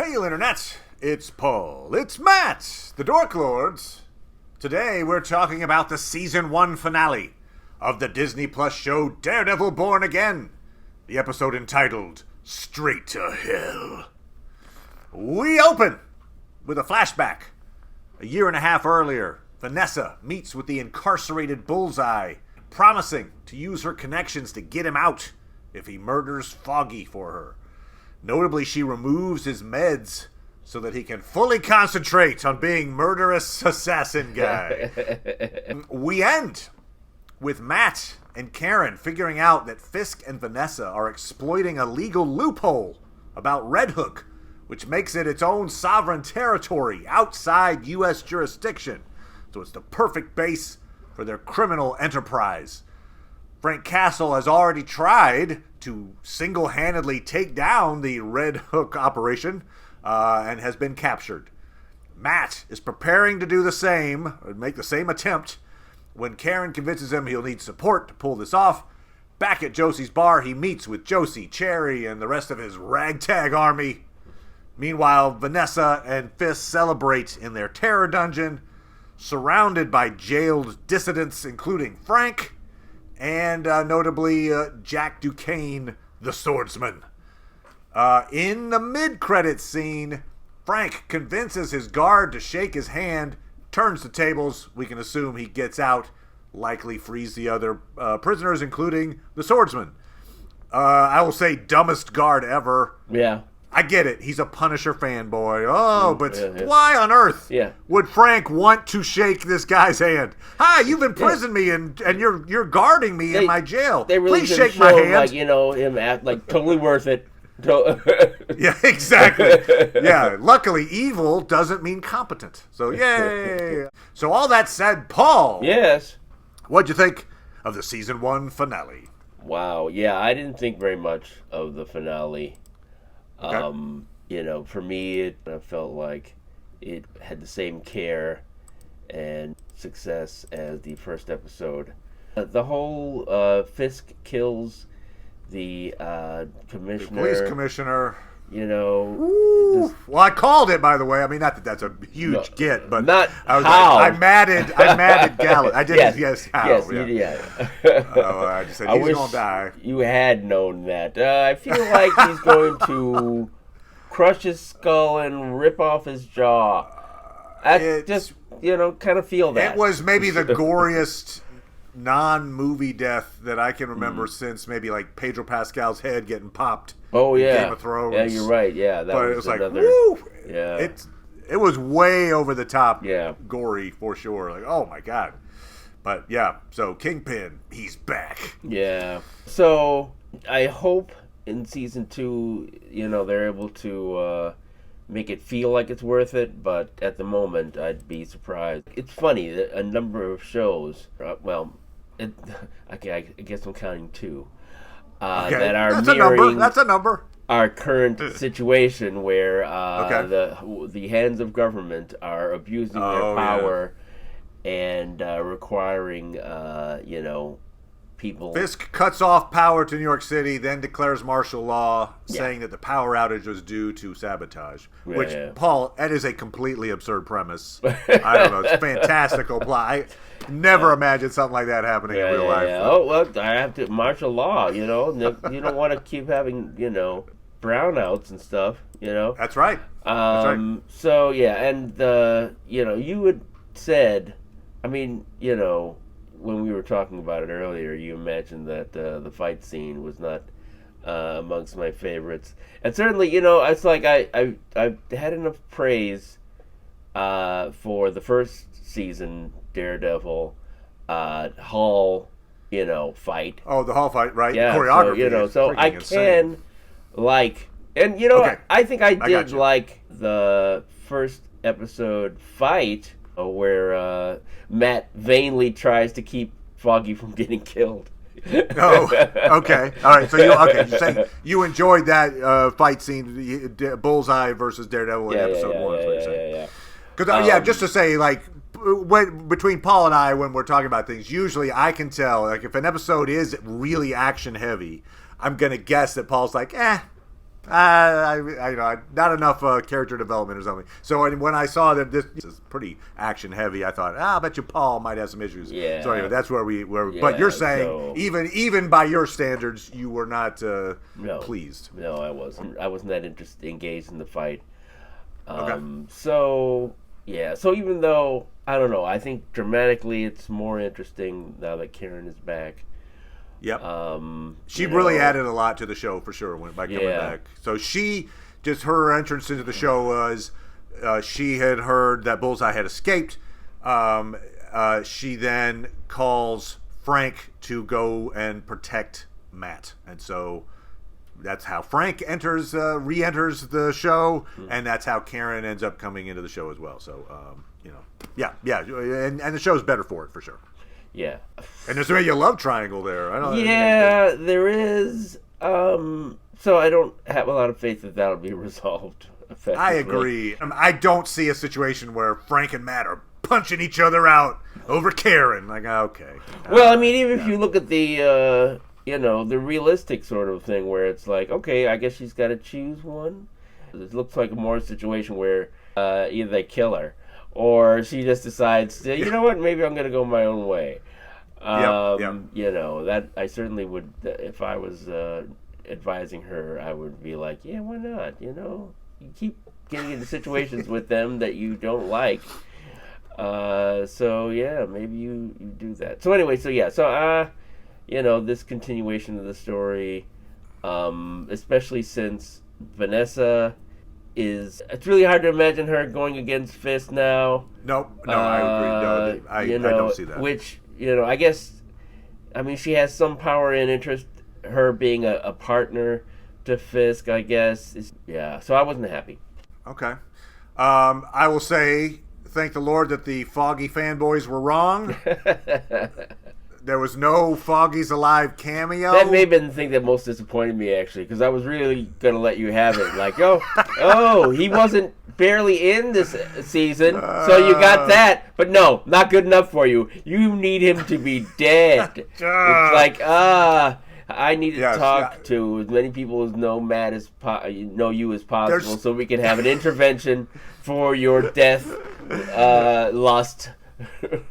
Hail, Internet! It's Paul. It's Matt, the Dork Lords. Today we're talking about the Season 1 finale of the Disney Plus show Daredevil Born Again. The episode entitled Straight to Hell. We open with a flashback. A year and a half earlier, Vanessa meets with the incarcerated Bullseye, promising to use her connections to get him out if he murders Foggy for her. Notably, she removes his meds so that he can fully concentrate on being murderous assassin guy. We end with Matt and Karen figuring out that Fisk and Vanessa are exploiting a legal loophole about Red Hook, which makes it its own sovereign territory outside U.S. jurisdiction. So it's the perfect base for their criminal enterprise. Frank Castle has already tried to single-handedly take down the Red Hook operation and has been captured. Matt is preparing to do the same, or make the same attempt, when Karen convinces him he'll need support to pull this off. Back at Josie's bar, he meets with Josie, Cherry, and the rest of his ragtag army. Meanwhile, Vanessa and Fisk celebrate in their terror dungeon, surrounded by jailed dissidents, including Frank, and notably Jack Duquesne, the swordsman. In the mid-credits scene, Frank convinces his guard to shake his hand, turns the tables. We can assume he gets out, likely frees the other prisoners, including the swordsman. I will say dumbest guard ever. Yeah. I get it. He's a Punisher fanboy. Oh, but why on earth would Frank want to shake this guy's hand? Hi, you've imprisoned me and you're guarding me in my jail. They really Please shake my hand. Like, him totally worth it. Yeah, exactly. Yeah, luckily evil doesn't mean competent. So yay. So all that said, Paul. Yes. What'd you think of the Season 1 finale? Wow. Yeah, I didn't think very much of the finale. Okay. For me, it felt like it had the same care and success as the first episode. The whole Fisk kills the commissioner. The police commissioner. Well, I called it, by the way. I mean, not that that's a huge get, but not I was how. Like, I matted Gallup. I did yes, how. Yes, yeah. I just said I he's wish gonna die. You had known that. I feel like he's going to crush his skull and rip off his jaw. I just, kind of feel that. It was maybe the goriest non-movie death that I can remember since maybe like Pedro Pascal's head getting popped. Oh yeah, Game of Thrones. Yeah, you're right. Yeah, that but was it was another. Like, woo! Yeah, it was way over the top. Yeah, gory for sure. Like, oh my god. But yeah, so Kingpin, he's back. Yeah. So I hope in season 2, they're able to make it feel like it's worth it. But at the moment, I'd be surprised. It's funny that a number of shows. I guess I'm counting 2. That are mirroring That's a number. Our current situation where the hands of government are abusing their power and requiring, people. Fisk cuts off power to New York City, then declares martial law, saying that the power outage was due to sabotage. Which, Paul, that is a completely absurd premise. I don't know. It's fantastical plot. I never imagined something like that happening in real life. Yeah. Oh, well, I have to martial law, You don't want to keep having, brownouts and stuff, That's right. That's right. So, yeah, and, you had said, when we were talking about it earlier, you mentioned that the fight scene was not amongst my favorites. And certainly, it's like I had enough praise for the first season Daredevil Hall, fight. Oh, the Hall fight, right? Yeah, choreography. So I insane. I think I did like the first episode fight where Matt vainly tries to keep Foggy from getting killed. Oh, okay. All right. So you're saying you enjoyed that fight scene, Bullseye versus Daredevil in episode 1. That's what you're saying. Yeah. Because just to say, like, between Paul and I, when we're talking about things, usually I can tell, like, if an episode is really action heavy, I'm gonna guess that Paul's like, Not enough character development or something. So when I saw that this is pretty action heavy, I thought, I bet you Paul might have some issues. Yeah. So anyway, that's where we were. Yeah, but you're saying so, even by your standards, you were not pleased. No, I wasn't. I wasn't that engaged in the fight. Okay. So yeah. So even though I don't know, I think dramatically it's more interesting now that Karen is back. Yep. She really added a lot to the show for sure by coming back. So her entrance into the show was she had heard that Bullseye had escaped. She then calls Frank to go and protect Matt, and so that's how Frank re-enters the show, and that's how Karen ends up coming into the show as well. So and the show's better for it for sure. Yeah. And there's a love triangle there. There is. So I don't have a lot of faith that that'll be resolved effectively. I agree. I don't see a situation where Frank and Matt are punching each other out over Karen. Like, okay. Well, I mean, even if you look at the, the realistic sort of thing where it's like, okay, I guess she's got to choose one. It looks like a more situation where either they kill her or she just decides, you know what, maybe I'm going to go my own way. That I certainly would, if I was advising her, I would be like, yeah, why not? You keep getting into situations with them that you don't like. Maybe you do that. So anyway, this continuation of the story, especially since Vanessa it's really hard to imagine her going against Fisk now. No, I agree. I don't see that. Which, I guess, she has some power and interest, her being a partner to Fisk, I guess. So I wasn't happy. Okay. I will say, thank the Lord that the Foggy fanboys were wrong. There was no Foggy's Alive cameo. That may have been the thing that most disappointed me, actually, because I was really going to let you have it. Like, he wasn't barely in this season, so you got that. But no, not good enough for you. You need him to be dead. It's like, I need to talk to as many people as know Matt know you as possible, so we can have an intervention for your death lust.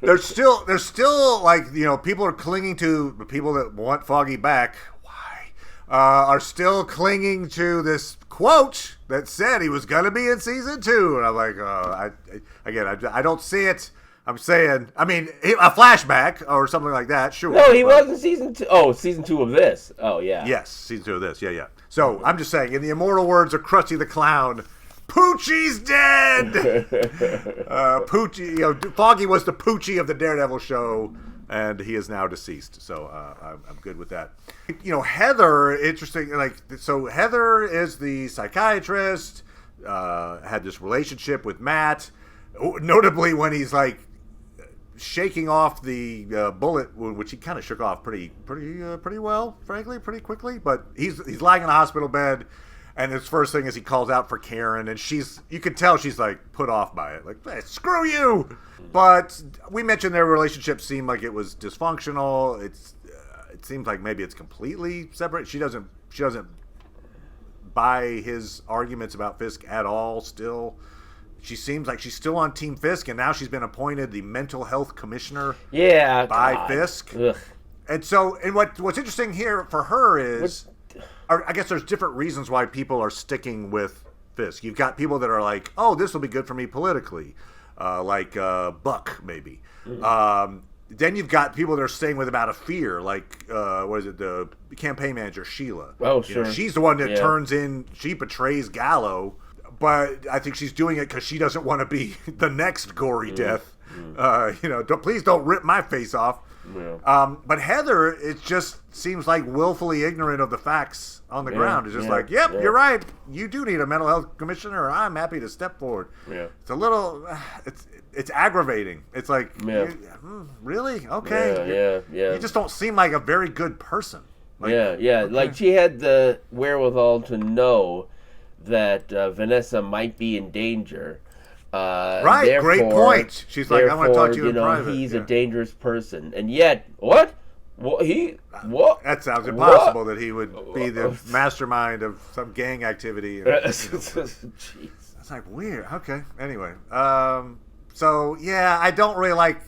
There's still like, people are clinging to the people that want Foggy back. Why? Are still clinging to this quote that said he was going to be in season 2. And I'm like, I don't see it. I'm saying, a flashback or something like that, sure. No, he was in season 2. Oh, season 2 of this. Oh, yeah. Yes, season 2 of this. Yeah. So I'm just saying, in the immortal words of Krusty the Clown, Poochie's dead. Poochie, Foggy was the Poochie of the Daredevil show, and he is now deceased. So I'm good with that. Heather, interesting. Heather is the psychiatrist. Had this relationship with Matt, notably when he's like shaking off the bullet wound, which he kind of shook off pretty well, frankly, pretty quickly. But he's lying in a hospital bed. And his first thing is he calls out for Karen, and you could tell she's like put off by it, like, hey, screw you. But we mentioned their relationship seemed like it was dysfunctional. It seems like maybe it's completely separate. She doesn't buy his arguments about Fisk at all. Still, she seems like she's still on Team Fisk, and now she's been appointed the mental health commissioner. Yeah, by God. Fisk. Ugh. And so, what's interesting here for her is. I guess there's different reasons why people are sticking with Fisk. You've got people that are like, oh, this will be good for me politically, like Buck, maybe. Then you've got people that are staying with him out of fear, like, the campaign manager, Sheila. Oh, sure. She's the one that she betrays Gallo, but I think she's doing it because she doesn't want to be the next gory death. Please don't rip my face off. Yeah. But Heather, it just seems like willfully ignorant of the facts on the ground. It's just you're right. You do need a mental health commissioner. I'm happy to step forward. Yeah. It's a little, it's aggravating. It's like, really? Okay. Yeah. You just don't seem like a very good person. Like, Okay. Like she had the wherewithal to know that Vanessa might be in danger. Right, great point. She's like, I want to talk to you in private. He's a dangerous person. And yet, what? What? That sounds impossible that he would be the mastermind of some gang activity. Jeez. It's like weird. Okay. Anyway, so yeah, I don't really like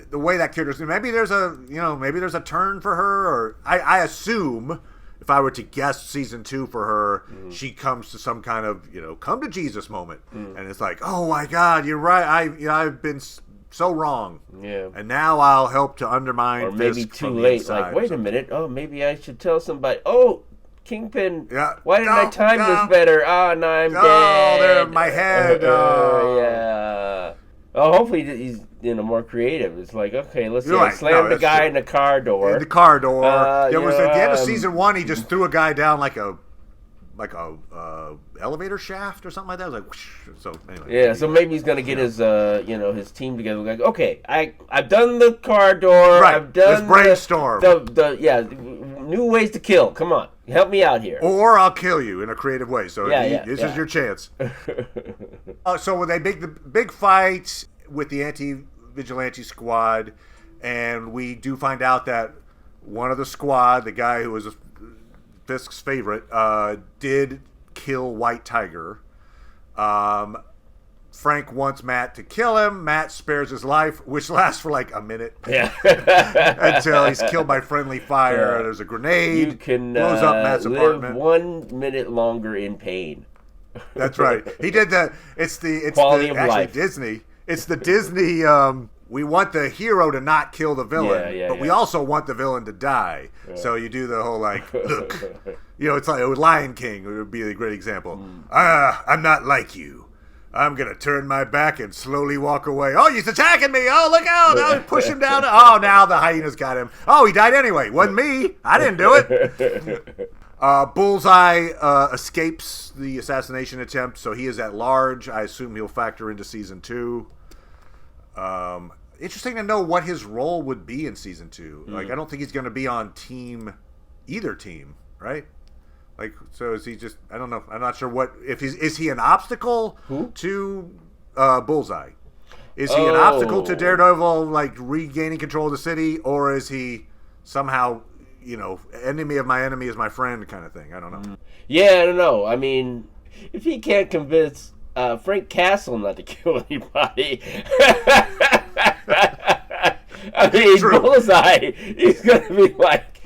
the way that character's. Maybe there's a turn for her, or I assume if I were to guess season 2 for her, she comes to some kind of come to Jesus moment, and it's like, oh my God, you're right. I've been so wrong. Yeah. And now I'll help to undermine. Or maybe too late. Like, wait a minute. Oh, maybe I should tell somebody. Oh, Kingpin. Yeah. Why didn't I time this better? Oh, now I'm dead. Oh, they're in my head. Yeah. Oh, hopefully he's more creative. It's like, okay, let's see. Right. Slam the guy in the car door. In the car door. There was at the end of season 1, he just threw a guy down like a elevator shaft or something like that. I was like, whoosh. So anyway. Yeah, so maybe he's gonna get his his team together. Like, okay, I've done the car door. Right. I've done Let's brainstorm. New ways to kill. Come on, help me out here. Or I'll kill you in a creative way. So this is your chance. So when they make the big fight with the anti-vigilante squad, and we do find out that one of the squad, the guy who was Fisk's favorite, did kill White Tiger. Frank wants Matt to kill him. Matt spares his life, which lasts for like a minute. Yeah. Until he's killed by friendly fire. There's a grenade. You can blows up Matt's apartment. 1 minute longer in pain. That's right. He did the. It's Quality of life. Disney. It's the Disney. We want the hero to not kill the villain, but we also want the villain to die. Yeah. So you do the whole like, look, it's like with Lion King. It would be a great example. I'm not like you. I'm gonna turn my back and slowly walk away. Oh, he's attacking me! Oh, look out! Now push him down. Oh, now the hyenas got him. Oh, he died anyway. Wasn't me. I didn't do it. Bullseye escapes the assassination attempt, so he is at large. I assume he'll factor into season 2. Interesting to know what his role would be in season 2. Like, I don't think he's going to be on either team, right? Like, so is he just? I don't know. I'm not sure what is he an obstacle to Bullseye? Is he an obstacle to Daredevil, like regaining control of the city, or is he somehow, enemy of my enemy is my friend kind of thing? I don't know. Yeah, I don't know. I mean, if he can't convince Frank Castle not to kill anybody, I mean, true. Bullseye, he's gonna be like,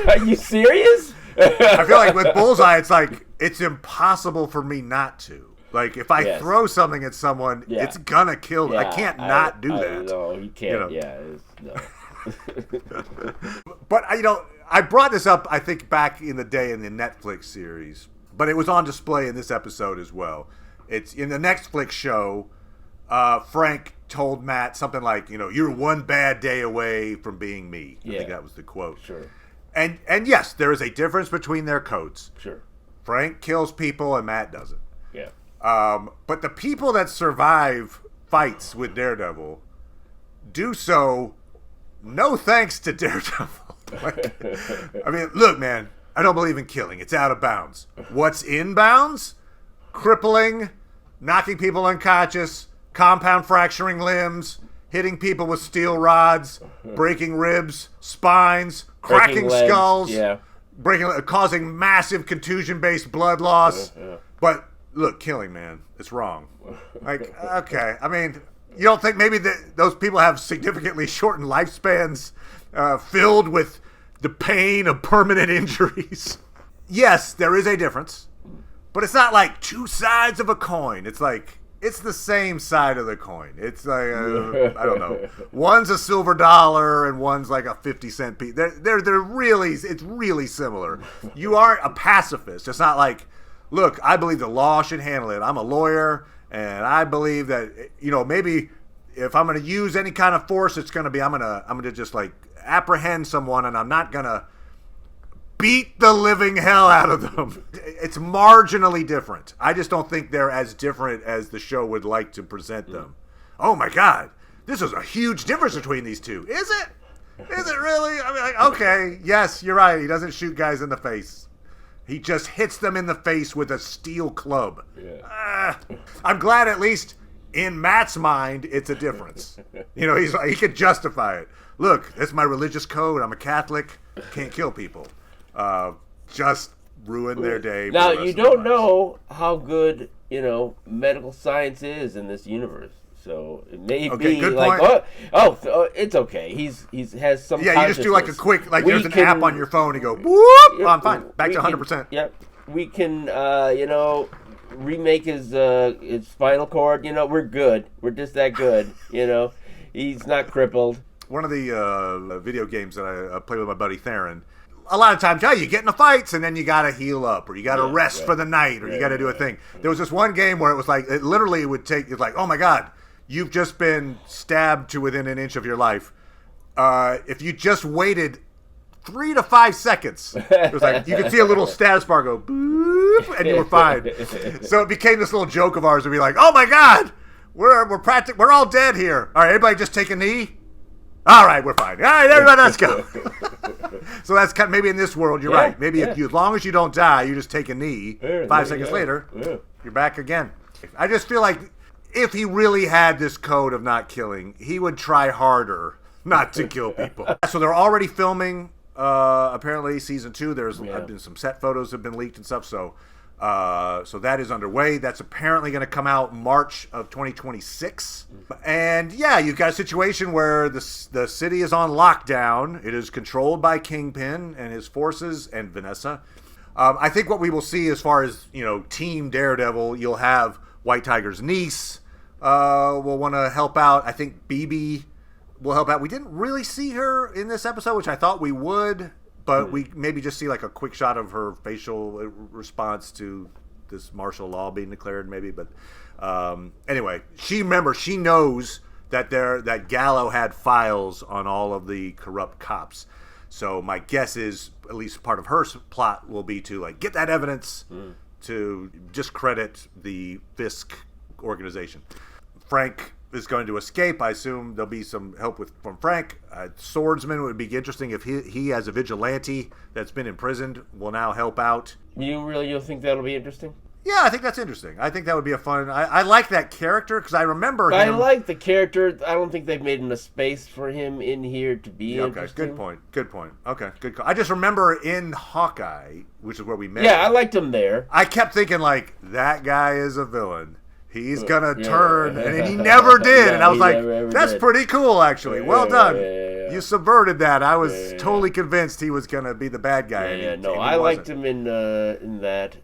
"Are you serious?" I feel like with Bullseye, it's like it's impossible for me not to. Like if I throw something at someone, it's gonna kill them. I can't not do that. No, you can't. No. But I brought this up, I think, back in the day in the Netflix series, but it was on display in this episode as well. It's in the Netflix show. Frank told Matt something like, you're one bad day away from being me. I think that was the quote. Sure. And yes, there is a difference between their codes. Sure. Frank kills people and Matt doesn't. Yeah. But the people that survive fights with Daredevil do so no thanks to Daredevil. I mean, look, man, I don't believe in killing. It's out of bounds. What's in bounds? Crippling, knocking people unconscious, compound fracturing limbs, hitting people with steel rods, breaking ribs, spines, cracking skulls, causing massive contusion-based blood loss. But look, killing, man, it's wrong. Like, okay, I mean, you don't think maybe those people have significantly shortened lifespans filled with the pain of permanent injuries? Yes, there is a difference, but it's not like two sides of a coin. It's like it's the same side of the coin. It's like I don't know. One's a silver dollar and one's like a 50-cent piece. They're really, it's really similar. You aren't a pacifist. It's not like, look, I believe the law should handle it. I'm a lawyer, and I believe that maybe if I'm going to use any kind of force, it's going to be I'm going to just like apprehend someone, and I'm not going to beat the living hell out of them. It's marginally different. I just don't think they're as different as the show would like to present them. Oh my God, this is a huge difference between these two. Is it? Is it really? I mean, like, okay, yes, you're right. He doesn't shoot guys in the face. He just hits them in the face with a steel club. Yeah. I'm glad at least in Matt's mind it's a difference. He could justify it. look, that's my religious code. I'm a Catholic. Can't kill people. Just ruin their day. Now, you don't know how good, medical science is in this universe. So it may be good like, point. oh, it's okay. He's has some. Yeah, you just do like a quick, like there's an app on your phone. You go, whoop, oh, I'm fine, back to 100%. Yep, we can, remake his spinal cord. We're good. We're just that good. He's not crippled. One of the video games that I play with my buddy Theron. A lot of times, you get into fights and then you gotta heal up, or you gotta rest for the night, or you gotta do a thing. There was this one game where it was like, it literally would take, it's like, oh my god, you've just been stabbed to within an inch of your life. If you just waited 3 to 5 seconds, it was like, you could see a little status bar go, boop, and you were fine. So it became this little joke of ours to be like, oh my god, we're all dead here. All right, everybody just take a knee. All right, we're fine. All right, everybody, let's go. So that's kind of, maybe in this world, you're right. Maybe if you, as long as you don't die, you just take a knee. 5 seconds later, you're back again. I just feel like if he really had this code of not killing, he would try harder not to kill people. So they're already filming, apparently, season 2. There's been some set photos have been leaked and stuff. So that is underway. That's apparently going to come out March of 2026. And yeah, you've got a situation where the city is on lockdown. It is controlled by Kingpin and his forces and Vanessa. I think what we will see as far as, Team Daredevil, you'll have White Tiger's niece will want to help out. I think BB will help out. We didn't really see her in this episode, which I thought we would. But we maybe just see like a quick shot of her facial response to this martial law being declared, maybe. But anyway, she knows that Gallo had files on all of the corrupt cops. So my guess is at least part of her plot will be to like get that evidence to discredit the Fisk organization. Frank is going to escape. I assume there'll be some help from Frank. Swordsman would be interesting if he as a vigilante that's been imprisoned will now help out. You think that'll be interesting? Yeah, I think that's interesting. I think that would be a fun. I like that character because I remember him. I like the character. I don't think they've made enough space for him in here to be interesting. Good point. Okay, good call. I just remember in Hawkeye, which is where we met. Yeah, I liked him there. I kept thinking like that guy is a villain. He's gonna turn, and he never did. And I was like, "That's pretty cool, actually. Well done. You subverted that." I was totally convinced he was gonna be the bad guy. I liked him in that.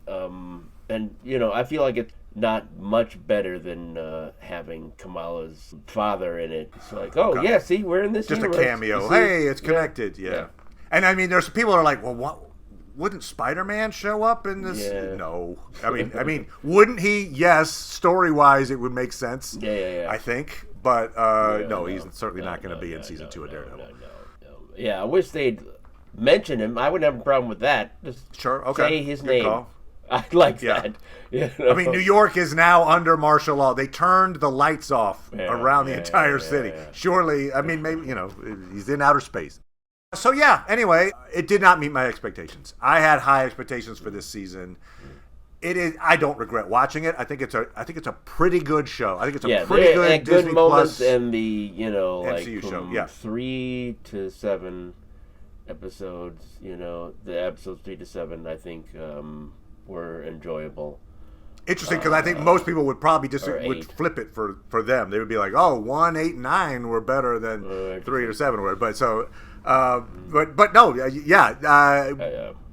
And I feel like it's not much better than having Kamala's father in it. It's like, see, we're in this just universe. A cameo. Hey, it's connected. Yeah. And I mean, there's people that are like, well, what? Wouldn't Spider-Man show up in this? Yeah. No. I mean, wouldn't he? Yes, story-wise, it would make sense. Yeah. I think, but no, he's certainly not going to be in season 2 of Daredevil. No. Yeah, I wish they'd mention him. I wouldn't have a problem with that. Just say his name. Call. I'd like that. I mean, New York is now under martial law. They turned the lights off around the entire city. Surely, I mean, maybe he's in outer space. So yeah, anyway, it did not meet my expectations. I had high expectations for this season. It is. I don't regret watching it. I think it's a pretty good show. I think it's a pretty good Disney good moments Plus and the MCU show. Yeah, 3 to 7 episodes. The episodes 3 to 7, I think, were enjoyable. Interesting, because I think most people would probably would flip it for them. They would be like, "Oh, 1, 8, 9 were better than 3 or 7 were." But so. But no,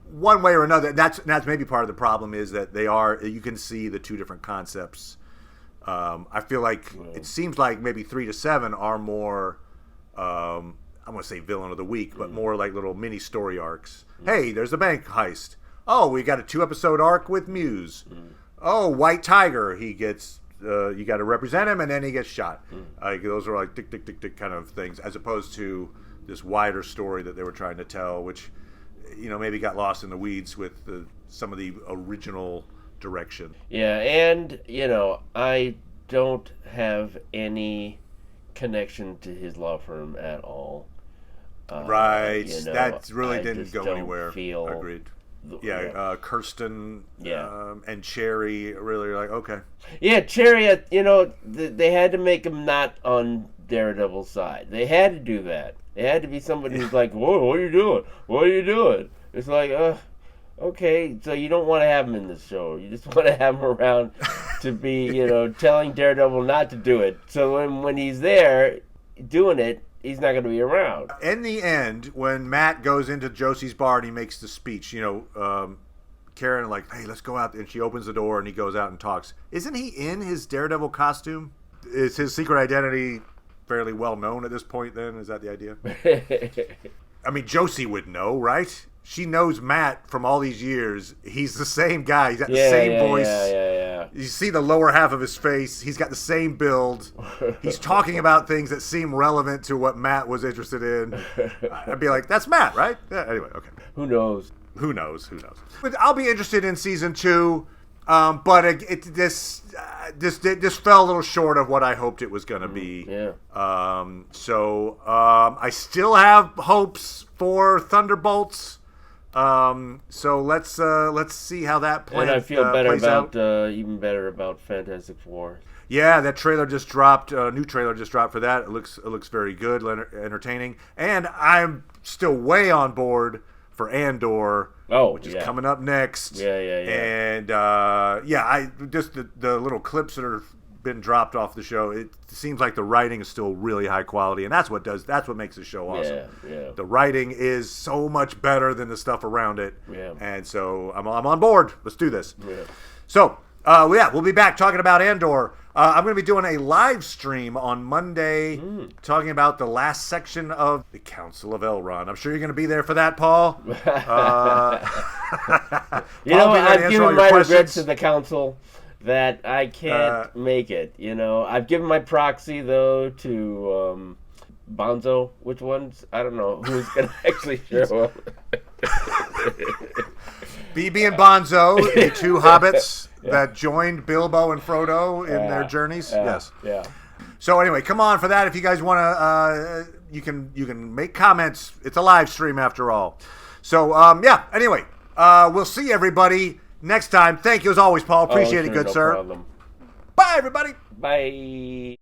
one way or another, that's maybe part of the problem is that you can see the two different concepts. I feel like it seems like maybe 3 to 7 are more, I'm going to say villain of the week, but more like little mini story arcs. Hey, there's a bank heist. Oh, we got a 2-episode arc with Muse. Oh, White Tiger, he gets, you got to represent him and then he gets shot. Those are like tick, tick, tick, tick kind of things, as opposed to this wider story that they were trying to tell, which, maybe got lost in the weeds with some of the original direction. Yeah, and, I don't have any connection to his law firm at all. Right. That really didn't go anywhere. Agreed. Kirsten and Cherry really are like, okay. Yeah, Cherry, they had to make him not on Daredevil's side. They had to do that. It had to be somebody who's like, whoa, what are you doing? What are you doing? It's like, okay, so you don't want to have him in the show. You just want to have him around to be, telling Daredevil not to do it. So when he's there doing it, he's not going to be around. In the end, when Matt goes into Josie's bar and he makes the speech, Karen like, hey, let's go out, and she opens the door and he goes out and talks. Isn't he in his Daredevil costume? Is his secret identity fairly well known at this point then? Is that the idea? I mean, Josie would know, right? She knows Matt from all these years. He's the same guy. He's got the same voice. Yeah. You see the lower half of his face. He's got the same build. He's talking about things that seem relevant to what Matt was interested in. I'd be like, that's Matt, right? Yeah, anyway, okay. Who knows? Who knows? But I'll be interested in season 2. But this fell a little short of what I hoped it was going to be. Yeah. So I still have hopes for Thunderbolts. So let's see how that plays out. And I feel even better about Fantastic Four. Yeah, that trailer just dropped. New trailer just dropped for that. It looks very good, entertaining, and I'm still way on board for Andor. Which is coming up next. Yeah. And I just the little clips that are been dropped off the show. It seems like the writing is still really high quality, and that's what makes the show awesome. Yeah. The writing is so much better than the stuff around it. Yeah. And so I'm on board. Let's do this. Yeah. So we'll be back talking about Andor. I'm going to be doing a live stream on Monday talking about the last section of the Council of Elrond. I'm sure you're going to be there for that, Paul. I've given my regrets to the Council that I can't make it. I've given my proxy, though, to Bonzo. Which ones? I don't know who's going to actually show up. BB and Bonzo, the two hobbits that joined Bilbo and Frodo in their journeys. Yes. Yeah. So anyway, come on for that. If you guys want to, you can make comments. It's a live stream after all. So Anyway, we'll see everybody next time. Thank you as always, Paul. Appreciate it, good sir. Problem. Bye, everybody. Bye.